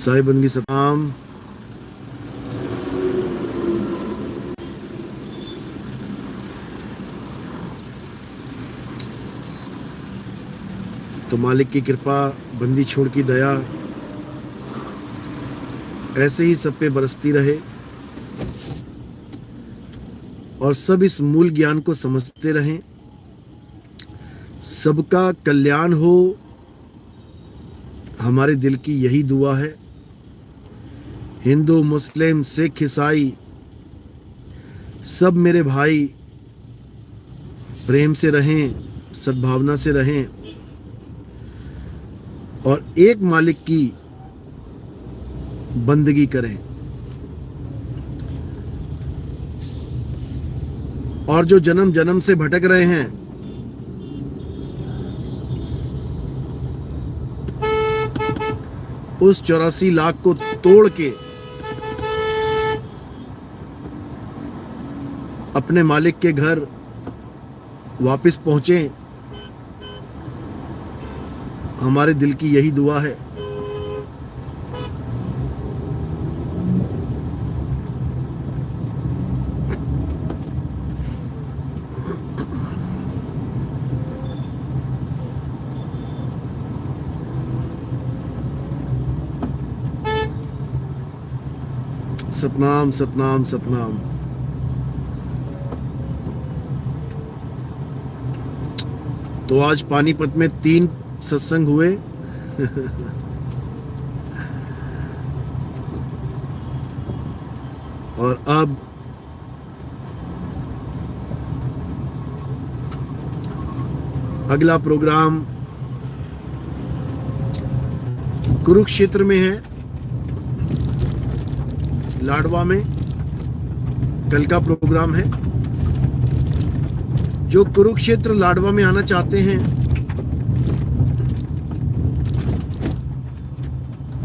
साहिब बंदगी सलाम। तो मालिक की कृपा, बंदी छोड़ की दया ऐसे ही सब पे बरसती रहे और सब इस मूल ज्ञान को समझते रहें। सबका कल्याण हो, हमारे दिल की यही दुआ है। हिंदू, मुस्लिम, सिख, ईसाई सब मेरे भाई प्रेम से रहें, सद्भावना से रहें और एक मालिक की बंदगी करें। और जो जन्म जन्म से भटक रहे हैं, उस 84 लाख को तोड़ के अपने मालिक के घर वापस पहुंचे, हमारे दिल की यही दुआ है। सतनाम सतनाम सतनाम। तो आज पानीपत में 3 सत्संग हुए। और अब अगला प्रोग्राम कुरुक्षेत्र में है, लाडवा में कल का प्रोग्राम है। जो कुरुक्षेत्र लाडवा में आना चाहते हैं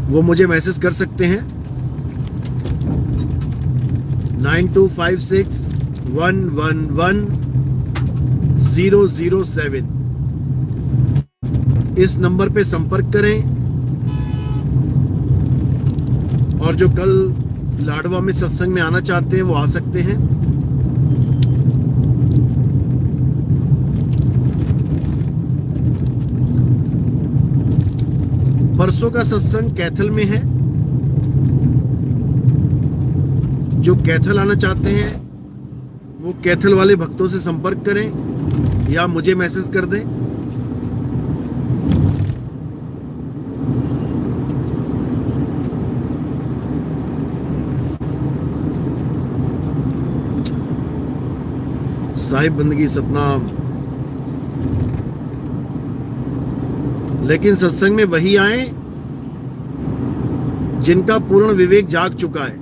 वो मुझे मैसेज कर सकते हैं 9256111007। इस नंबर पे संपर्क करें और जो कल लाडवा में सत्संग में आना चाहते हैं वो आ सकते हैं। परसों का सत्संग कैथल में है। जो कैथल आना चाहते हैं वो कैथल वाले भक्तों से संपर्क करें या मुझे मैसेज कर दें। साहिब बंदगी सतनाम। लेकिन सत्संग में वही आए जिनका पूर्ण विवेक जाग चुका है।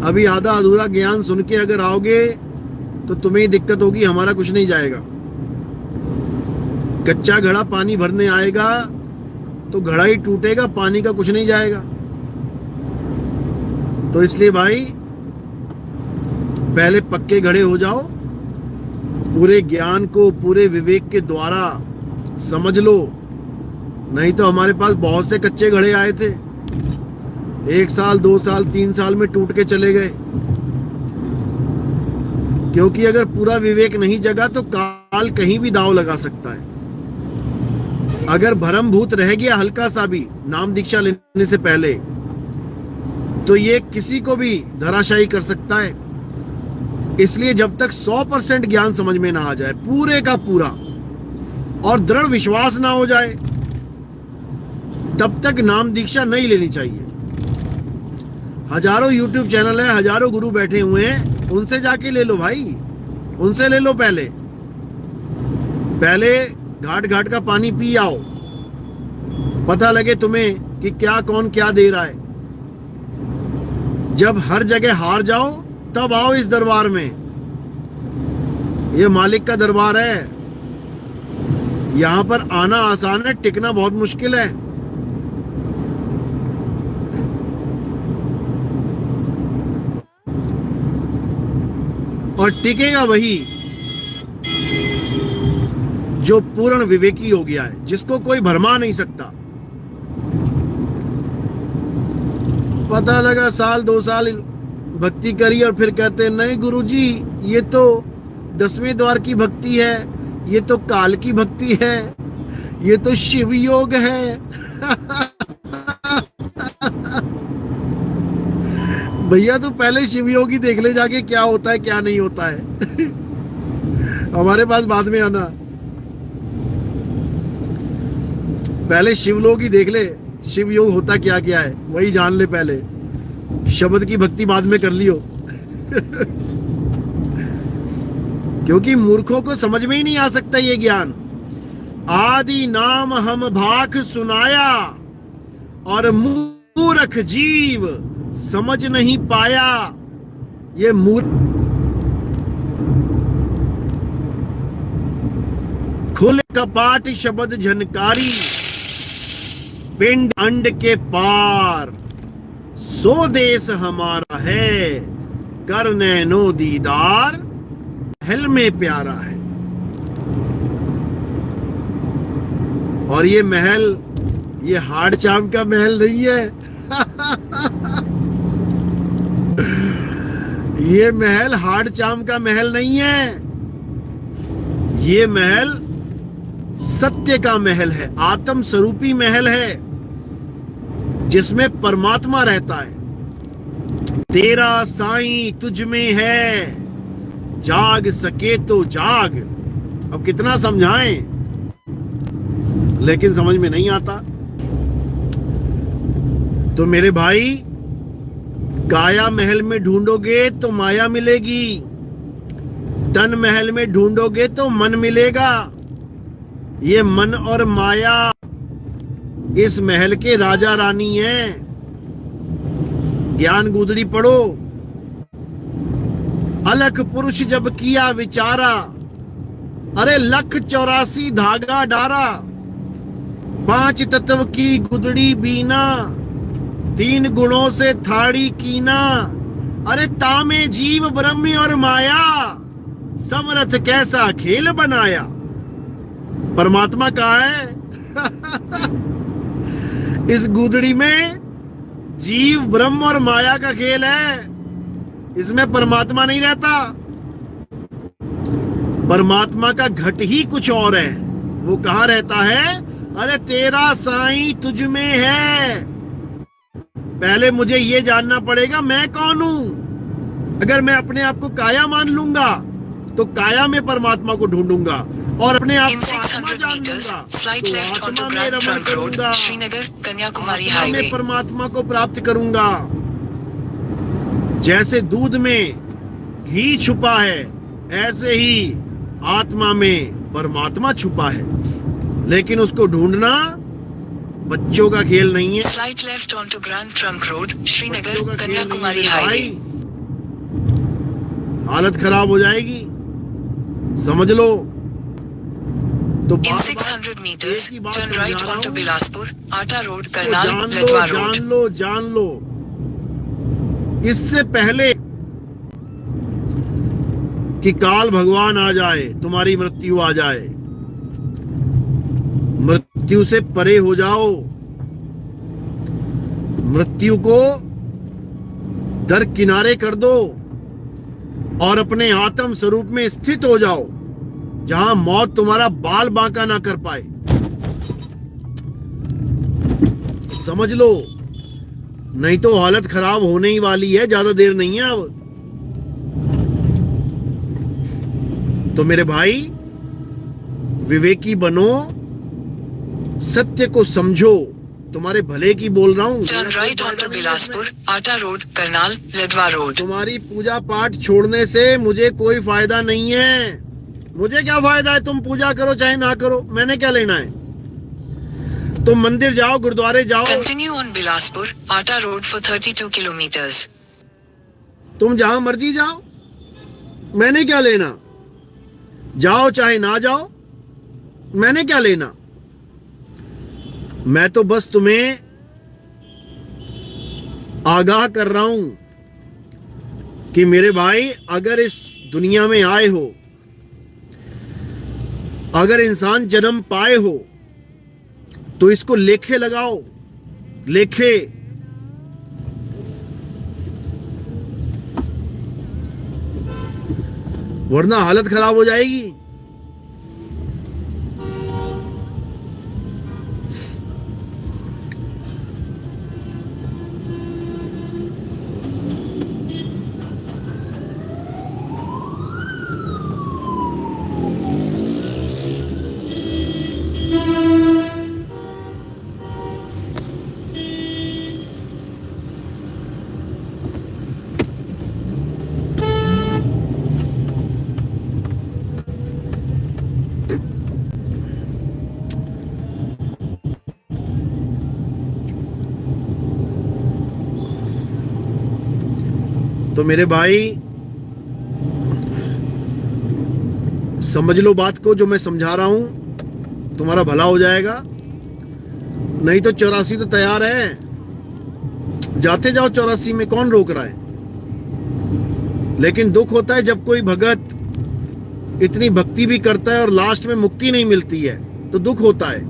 अभी आधा अधूरा ज्ञान सुन के अगर आओगे तो तुम्हें ही दिक्कत होगी, हमारा कुछ नहीं जाएगा। कच्चा घड़ा पानी भरने आएगा तो घड़ा ही टूटेगा, पानी का कुछ नहीं जाएगा। तो इसलिए भाई पहले पक्के घड़े हो जाओ, पूरे ज्ञान को पूरे विवेक के द्वारा समझ लो। नहीं तो हमारे पास बहुत से कच्चे घड़े आए थे, 1 साल 2 साल 3 साल में टूट के चले गए। क्योंकि अगर पूरा विवेक नहीं जगा तो काल कहीं भी दांव लगा सकता है। अगर भरम भूत रह गया हल्का सा भी नाम दीक्षा लेने से पहले, तो ये किसी को भी धराशायी कर सकता है। इसलिए जब तक 100% ज्ञान समझ में ना आ जाए पूरे का पूरा और दृढ़ विश्वास ना हो जाए, तब तक नाम दीक्षा नहीं लेनी चाहिए। हजारों YouTube चैनल है, हजारों गुरु बैठे हुए हैं, उनसे जाके ले लो भाई, उनसे ले लो। पहले घाट घाट का पानी पी आओ, पता लगे तुम्हें कि क्या कौन क्या दे रहा है। जब हर जगह हार जाओ तब आओ इस दरबार में। ये मालिक का दरबार है, यहां पर आना आसान है, टिकना बहुत मुश्किल है। और टिकेगा वही जो पूर्ण विवेकी हो गया है, जिसको कोई भरमा नहीं सकता। पता लगा साल 2 साल भक्ति करी और फिर कहते हैं नहीं गुरुजी, ये तो 10वें द्वार की भक्ति है, ये तो काल की भक्ति है, ये तो शिव योग है। भैया तो पहले शिव योग ही देख ले जाके, क्या होता है क्या नहीं होता है। हमारे पास बाद में आना, पहले शिवलोक ही देख ले, शिव योग होता क्या क्या है वही जान ले पहले, शब्द की भक्ति बाद में कर लियो। क्योंकि मूर्खों को समझ में ही नहीं आ सकता ये ज्ञान। आदि नाम हम भाख सुनाया और मूर्ख जीव समझ नहीं पाया। ये खुले कपाट शब्द झनकारी, पिंड अंड के पार, सो देश हमारा है, कर नैनो दीदार, महल में प्यारा है। और ये महल, ये हाड़ चाम का महल नहीं है। ये महल हाड़ चाम का महल नहीं है, ये महल सत्य का महल है, आत्म स्वरूपी महल है, जिसमें परमात्मा रहता है। तेरा साईं तुझ में है, जाग सके तो जाग। अब कितना समझाएं, लेकिन समझ में नहीं आता। तो मेरे भाई, काया महल में ढूंढोगे तो माया मिलेगी, तन महल में ढूंढोगे तो मन मिलेगा। ये मन और माया इस महल के राजा रानी हैं। ज्ञान गुदड़ी पढ़ो। अलख पुरुष जब किया विचारा, अरे 1,84 धागा डारा। 5 तत्व की गुदड़ी बीना, 3 गुणों से थाड़ी कीना। अरे तामे जीव ब्रह्म और माया, समरथ कैसा खेल बनाया। परमात्मा कहाँ है? इस गुदड़ी में जीव ब्रह्म और माया का खेल है, इसमें परमात्मा नहीं रहता। परमात्मा का घट ही कुछ और है। वो कहाँ रहता है? अरे तेरा साईं तुझ में है। पहले मुझे ये जानना पड़ेगा मैं कौन हूं। अगर मैं अपने आप को काया मान लूंगा तो काया में परमात्मा को ढूंढूंगा, और अपने आप को आत्मा जान लूंगा तो आत्मा में रमण करूंगा, श्रीनगर कन्याकुमारी आत्मा हाईवे। में परमात्मा को प्राप्त करूंगा। जैसे दूध में घी छुपा है, ऐसे ही आत्मा में परमात्मा छुपा है, लेकिन उसको ढूंढना बच्चों का खेल नहीं है। Slide left on to Grand Trunk Road, बच्चों श्रीनगर का खेल कन्याकुमारी नहीं है हाईवे। भाई। हालत खराब हो जाएगी, समझ लो। तो In बार-बार 600 meters, एक ही बात turn समझा right रहा onto हूं। बिलासपुर, आटा रोड, तो करनाल, जान लो, लदवा रोड। जान लो, जान लो। इससे पहले कि काल भगवान आ जाए, तुम्हारी मृत्यु आ जाए, मृत्यु से परे हो जाओ। मृत्यु को दरकिनारे कर दो और अपने आत्म स्वरूप में स्थित हो जाओ, जहां मौत तुम्हारा बाल बांका ना कर पाए। समझ लो, नहीं तो हालत खराब होने ही वाली है, ज्यादा देर नहीं है अब। तो मेरे भाई, विवेकी बनो, सत्य को समझो। तुम्हारे भले की बोल रहा हूं। Turn right on to Bilaspur, आटा रोड, करनाल, लदवा रोड। तुम्हारी पूजा पाठ छोड़ने से मुझे कोई फायदा नहीं है। मुझे क्या फायदा है, तुम पूजा करो चाहे ना करो, मैंने क्या लेना है। तुम मंदिर जाओ, गुरुद्वारे जाओ, कंटिन्यू ऑन बिलासपुर, आटा रोड फॉर 32 किलोमीटर्स। तुम जहां मर्जी जाओ, मैंने क्या लेना। जाओ चाहे ना जाओ, मैंने क्या लेना। मैं तो बस तुम्हें आगाह कर रहा हूं कि मेरे भाई, अगर इस दुनिया में आए हो, अगर इंसान जन्म पाए हो, तो इसको लेखे लगाओ। लेखे वरना हालत खराब हो जाएगी। तो मेरे भाई समझ लो बात को, जो मैं समझा रहा हूं, तुम्हारा भला हो जाएगा। नहीं तो 84 तो तैयार है, जाते जाओ 84 में, कौन रोक रहा है। लेकिन दुख होता है जब कोई भगत इतनी भक्ति भी करता है और लास्ट में मुक्ति नहीं मिलती है, तो दुख होता है।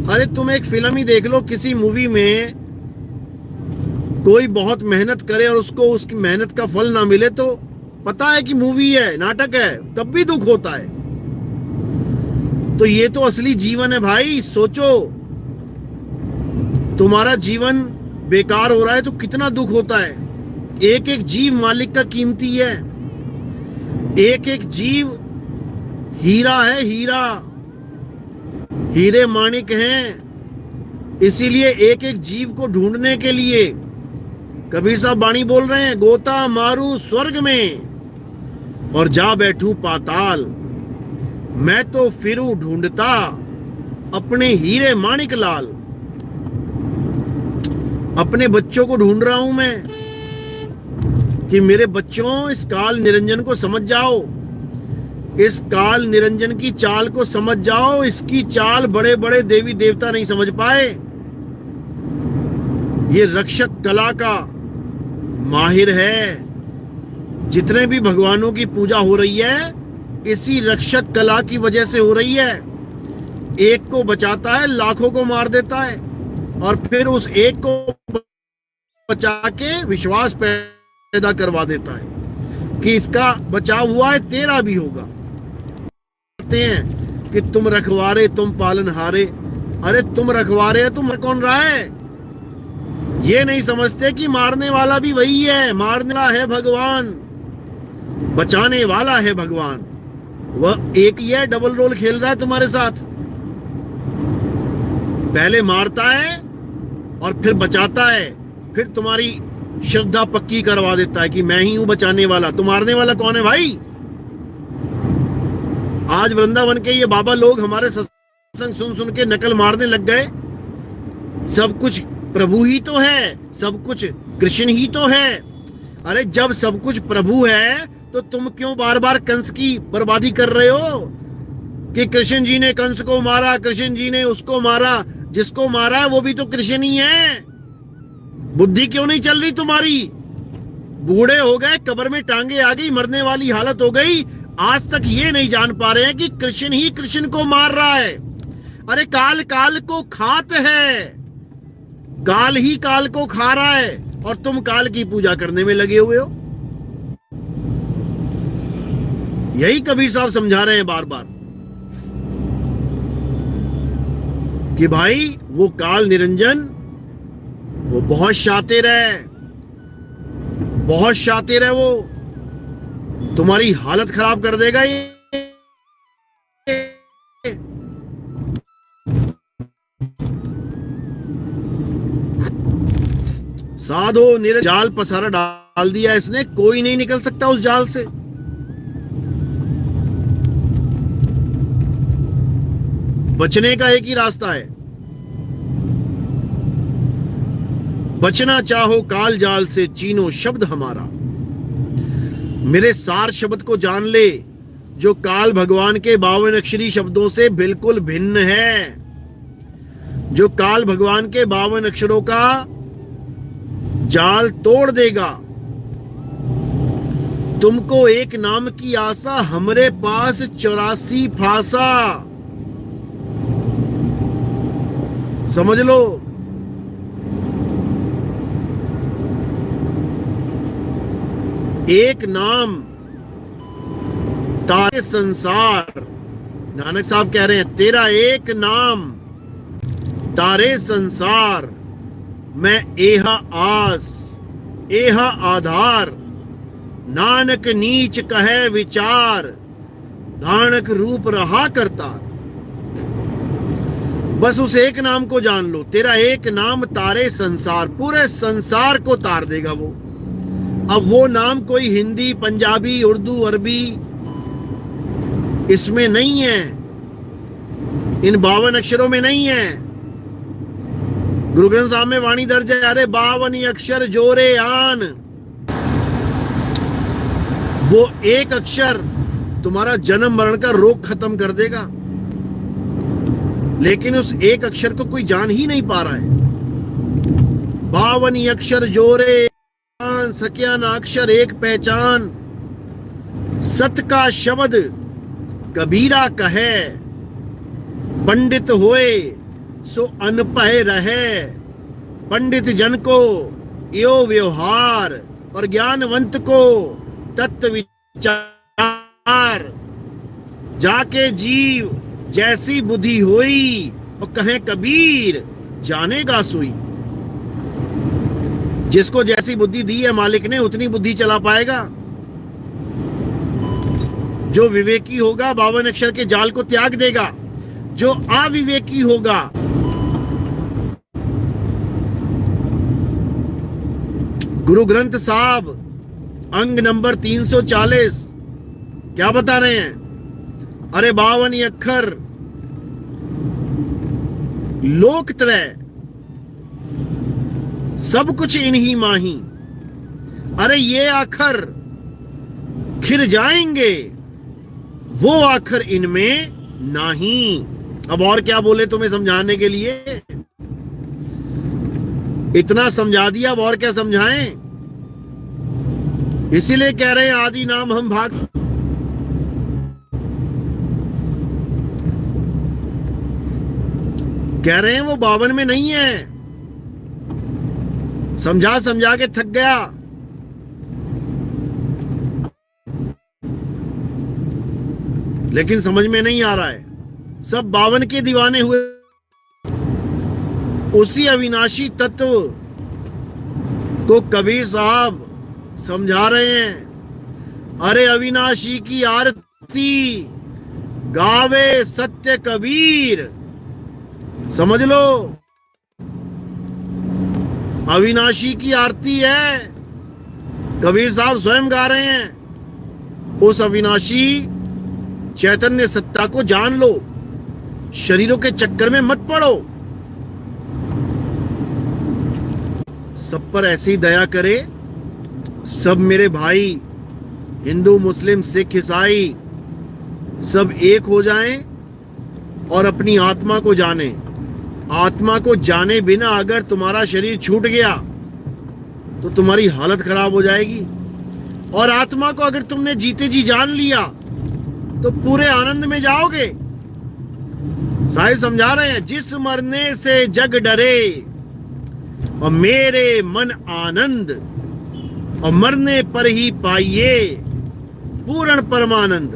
अरे तुम एक फिल्म ही देख लो, किसी मूवी में कोई बहुत मेहनत करे और उसको उसकी मेहनत का फल ना मिले, तो पता है कि मूवी है, नाटक है, तब भी दुख होता है। तो ये तो असली जीवन है भाई। सोचो, तुम्हारा जीवन बेकार हो रहा है तो कितना दुख होता है। एक एक जीव मालिक का कीमती है, एक एक जीव हीरा है, हीरा, हीरे माणिक हैं। इसीलिए एक एक जीव को ढूंढने के लिए कबीर साहब बाणी बोल रहे हैं, गोता मारू स्वर्ग में और जा बैठूं पाताल, मैं तो फिरूं ढूंढता अपने हीरे माणिक लाल। अपने बच्चों को ढूंढ रहा हूं मैं कि मेरे बच्चों, इस काल निरंजन को समझ जाओ, इस काल निरंजन की चाल को समझ जाओ। इसकी चाल बड़े बड़े देवी देवता नहीं समझ पाए। ये रक्षक कला का माहिर है। जितने भी भगवानों की पूजा हो रही है, इसी रक्षक कला की वजह से हो रही है। एक को बचाता है, लाखों को मार देता है, और फिर उस एक को बचा के विश्वास पैदा करवा देता है कि इसका बचाव हुआ है, तेरा भी होगा। कहते हैं कि तुम रखवारे तुम पालनहारे। अरे तुम रखवारे है, तुम कौन रहा है? ये नहीं समझते कि मारने वाला भी वही है। मारने वाला है भगवान, बचाने वाला है भगवान। वह एक ही है, डबल रोल खेल रहा है तुम्हारे साथ। पहले मारता है और फिर बचाता है, फिर तुम्हारी श्रद्धा पक्की करवा देता है कि मैं ही हूं बचाने वाला। तो मारने वाला कौन है भाई? आज वृंदावन के ये बाबा लोग हमारे सत्संग सुन सुन के नकल मारने लग गए। सब कुछ प्रभु ही तो है, सब कुछ कृष्ण ही तो है। अरे जब सब कुछ प्रभु है तो तुम क्यों बार बार कंस की बर्बादी कर रहे हो कि कृष्ण जी ने कंस को मारा, कृष्ण जी ने उसको मारा। जिसको मारा है वो भी तो कृष्ण ही है। बुद्धि क्यों नहीं चल रही तुम्हारी? बूढ़े हो गए, कब्र में टांगे आ गई, मरने वाली हालत हो गई, आज तक ये नहीं जान पा रहे हैं कि कृष्ण ही कृष्ण को मार रहा है। अरे काल काल को खात है, काल ही काल को खा रहा है, और तुम काल की पूजा करने में लगे हुए हो। यही कबीर साहब समझा रहे हैं बार बार कि भाई वो काल निरंजन, वो बहुत शातिर है, बहुत शातिर है। वो तुम्हारी हालत खराब कर देगा। ये साधो निरंजन जाल पसारा डाल दिया इसने, कोई नहीं निकल सकता उस जाल से। बचने का एक ही रास्ता है, बचना चाहो काल जाल से, चीनो शब्द हमारा। मेरे सार शब्द को जान ले, जो काल भगवान के 52 अक्षरी शब्दों से बिल्कुल भिन्न है। जो काल भगवान के 52 अक्षरों का जाल तोड़ देगा। तुमको एक नाम की आशा, हमरे पास 84 फांसा। समझ लो, एक नाम तारे संसार। नानक साहब कह रहे हैं तेरा एक नाम तारे संसार, मैं एहा आस एहा आधार, नानक नीच कहे विचार, धानक रूप रहा करता। बस उस एक नाम को जान लो, तेरा एक नाम तारे संसार, पूरे संसार को तार देगा वो। अब वो नाम कोई हिंदी, पंजाबी, उर्दू, अरबी इसमें नहीं है, इन 52 अक्षरों में नहीं है। गुरु ग्रंथ साहब में वाणी दर्ज है, अरे 52 अक्षर जोरे आन। वो एक अक्षर तुम्हारा जन्म मरण का रोग खत्म कर देगा, लेकिन उस एक अक्षर को कोई जान ही नहीं पा रहा है। 52 अक्षर जोरे आन, सकिया ना अक्षर एक पहचान, सत का शब्द कबीरा कहे, पंडित होए सो अनपढ़ रहे, पंडित जन को यो व्यवहार, और ज्ञानवंत को तत्व विचार, जाके जीव जैसी बुद्धि होई, और कहे कबीर जानेगा सोई। जिसको जैसी बुद्धि दी है मालिक ने, उतनी बुद्धि चला पाएगा। जो विवेकी होगा 52 अक्षर के जाल को त्याग देगा, जो अविवेकी होगा गुरु ग्रंथ साहब अंग नंबर 340 क्या बता रहे हैं? अरे 52 अक्षर लोकत्रय सब कुछ इन्हीं माही, अरे ये अक्षर खिर जाएंगे, वो अक्षर इनमें नहीं। अब और क्या बोले तुम्हें समझाने के लिए? इतना समझा दिया, अब और क्या समझाएं? इसीलिए कह रहे हैं आदि नाम हम भाग। कह रहे हैं वो 52 में नहीं है। समझा समझा के थक गया। लेकिन समझ में नहीं आ रहा है। सब 52 के दीवाने हुए। उसी अविनाशी तत्व को कबीर साहब समझा रहे हैं। अरे अविनाशी की आरती गावे सत्य कबीर, समझ लो अविनाशी की आरती है, कबीर साहब स्वयं गा रहे हैं। उस अविनाशी चैतन्य सत्ता को जान लो, शरीरों के चक्कर में मत पड़ो। सब पर ऐसी दया करे, सब मेरे भाई हिंदू मुस्लिम सिख ईसाई सब एक हो जाएं और अपनी आत्मा को जाने। आत्मा को जाने बिना अगर तुम्हारा शरीर छूट गया तो तुम्हारी हालत खराब हो जाएगी, और आत्मा को अगर तुमने जीते जी जान लिया तो पूरे आनंद में जाओगे। साहिब समझा रहे हैं, जिस मरने से जग डरे और मेरे मन आनंद, और मरने पर ही पाइए पूर्ण परमानंद।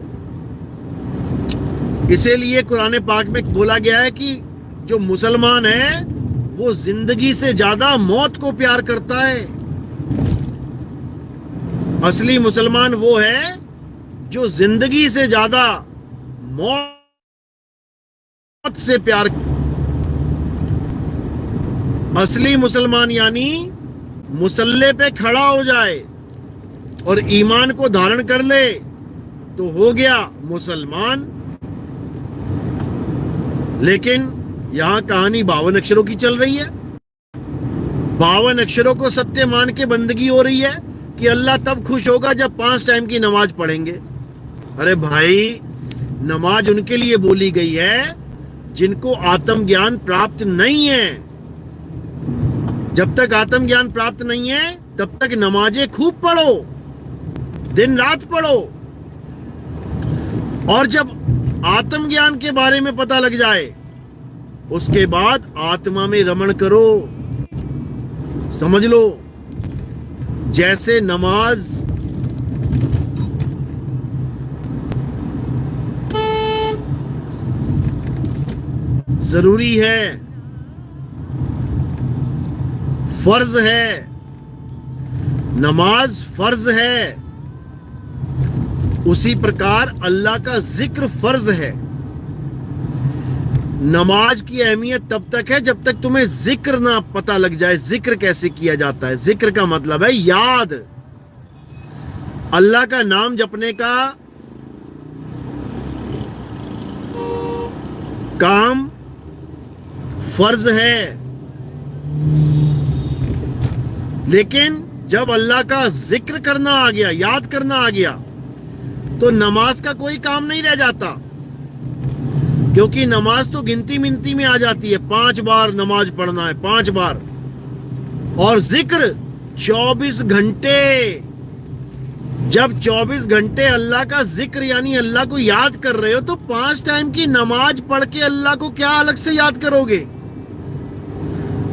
इसीलिए कुरान पाक में बोला गया है कि जो मुसलमान है वो जिंदगी से ज्यादा मौत को प्यार करता है। असली मुसलमान वो है जो जिंदगी से ज्यादा मौत से प्यार। असली मुसलमान यानी मुसल्ले पे खड़ा हो जाए और ईमान को धारण कर ले तो हो गया मुसलमान। लेकिन यहां कहानी 52 अक्षरों की चल रही है। 52 अक्षरों को सत्य मान के बंदगी हो रही है कि अल्लाह तब खुश होगा जब 5 टाइम की नमाज पढ़ेंगे। अरे भाई, नमाज उनके लिए बोली गई है जिनको आत्मज्ञान प्राप्त नहीं है। जब तक आत्मज्ञान प्राप्त नहीं है तब तक नमाजें खूब पढ़ो, दिन रात पढ़ो, और जब आत्मज्ञान के बारे में पता लग जाए उसके बाद आत्मा में रमण करो। समझ लो, जैसे नमाज जरूरी है, फर्ज है। नमाज फर्ज है, उसी प्रकार अल्लाह का जिक्र फर्ज है। नमाज की अहमियत तब तक है जब तक तुम्हें जिक्र ना पता लग जाए। जिक्र कैसे किया जाता है? जिक्र का मतलब है याद। अल्लाह का नाम जपने का काम फर्ज है, लेकिन जब अल्लाह का जिक्र करना आ गया, याद करना आ गया, तो नमाज का कोई काम नहीं रह जाता। क्योंकि नमाज तो गिनती मिनती में आ जाती है, 5 बार नमाज पढ़ना है, 5 बार। और जिक्र 24 घंटे। जब 24 घंटे अल्लाह का जिक्र यानी अल्लाह को याद कर रहे हो, तो 5 टाइम की नमाज पढ़ के अल्लाह को क्या अलग से याद करोगे?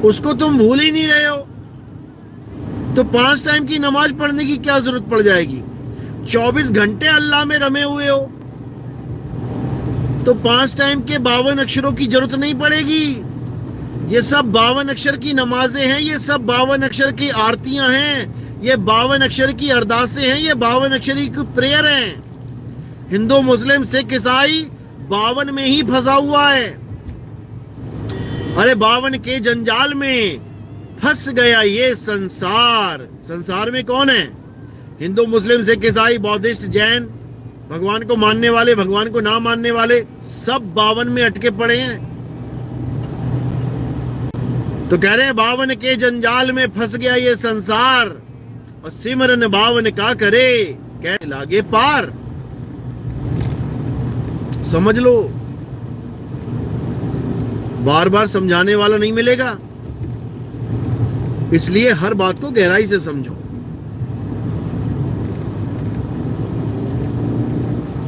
उसको तुम भूल ही नहीं रहे हो, तो 5 टाइम की नमाज पढ़ने की क्या जरूरत पड़ जाएगी? 24 घंटे अल्लाह में रमे हुए हो, तो 5 टाइम के 52 अक्षरों की जरूरत नहीं पड़ेगी। ये सब 52 अक्षर की नमाजें हैं, ये सब 52 अक्षर की आरतियां हैं, ये 52 अक्षर की अरदासें हैं, ये 52 अक्षर की प्रेयर हैं। हिंदू मुस्लिम सिख ईसाई 52 में ही फंसा हुआ है। अरे 52 के जंजाल में फंस गया ये संसार। संसार में कौन है? हिंदू मुस्लिम सिख ईसाई बौद्धिस्ट जैन, भगवान को मानने वाले, भगवान को ना मानने वाले, सब 52 में अटके पड़े हैं। तो कह रहे हैं 52 के जंजाल में फंस गया ये संसार, और सिमरन 52 का करे कह लागे पार। समझ लो, बार बार समझाने वाला नहीं मिलेगा, इसलिए हर बात को गहराई से समझो।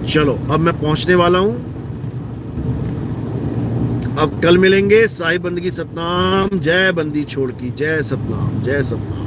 चलो अब मैं पहुंचने वाला हूं। अब कल मिलेंगे। साहिब बंदगी सतनाम। जय बंदी छोड़ की, जय सतनाम, जय सतनाम।